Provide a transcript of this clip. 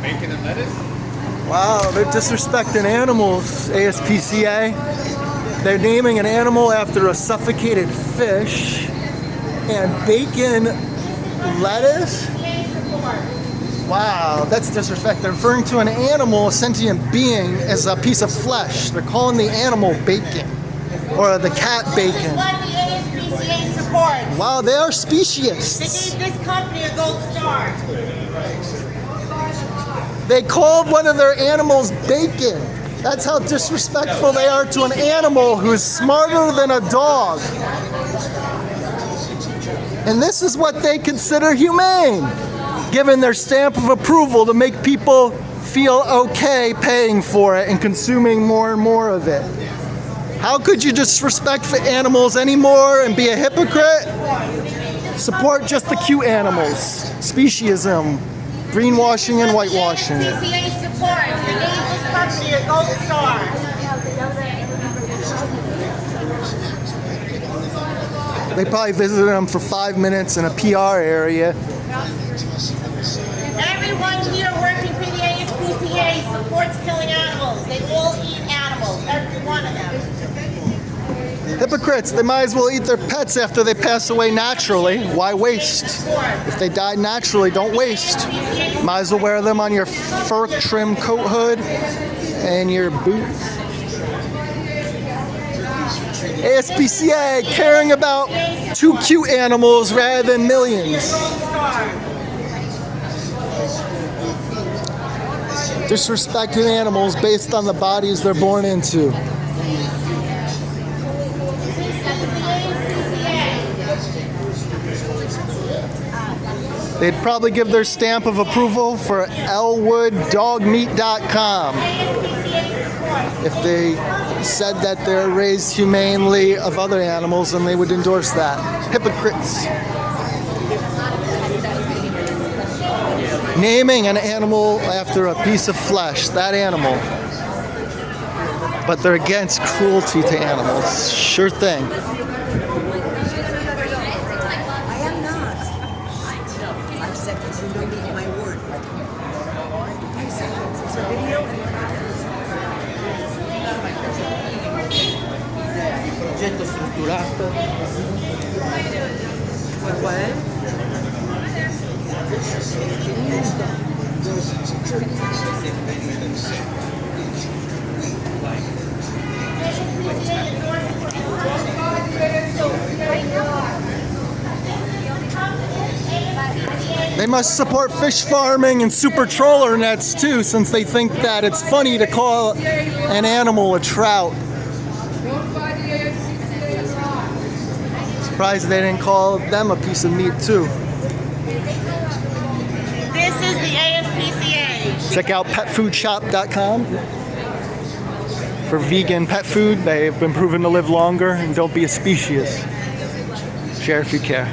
bacon and lettuce? Wow, they're disrespecting animals, ASPCA. They're naming an animal after a suffocated fish. And bacon, lettuce? Wow, that's disrespect. They're referring to an animal, a sentient being, as a piece of flesh. They're calling the animal bacon. Or the cat bacon. This is what the ASPCA supports. Wow, they are speciesists. They gave this company a gold star. They called one of their animals bacon. That's how disrespectful they are to an animal who is smarter than a dog. And this is what they consider humane, given their stamp of approval to make people feel okay paying for it and consuming more and more of it. How could you disrespect the animals anymore and be a hypocrite? Support just the cute animals. Speciesism, greenwashing and whitewashing. ASPCA supports. They gave this company a gold star. They probably visited them for 5 minutes in a PR area. Everyone here working for the ASPCA supports killing animals. They all eat animals, every one of them. Hypocrites, they might as well eat their pets after they pass away naturally. Why waste? If they died naturally, don't waste. Might as well wear them on your fur trim coat hood and your boots. ASPCA caring about 2 cute animals rather than millions. Disrespecting animals based on the bodies they're born into. They'd probably give their stamp of approval for elwooddogmeat.com if they said that they're raised humanely of other animals, and they would endorse that. Hypocrites. Naming an animal after a piece of flesh, that animal. But they're against cruelty to animals. Sure thing. I am not. 5 seconds, you don't need my word. 5 seconds, it's a video. Progetto strutturato. What? They must support fish farming and super trawler nets too, since they think that it's funny to call an animal a trout. Surprised they didn't call them a piece of meat too. This is the ASPCA. Check out petfoodshop.com for vegan pet food. They've been proven to live longer, and don't be a speciesist. Share if you care.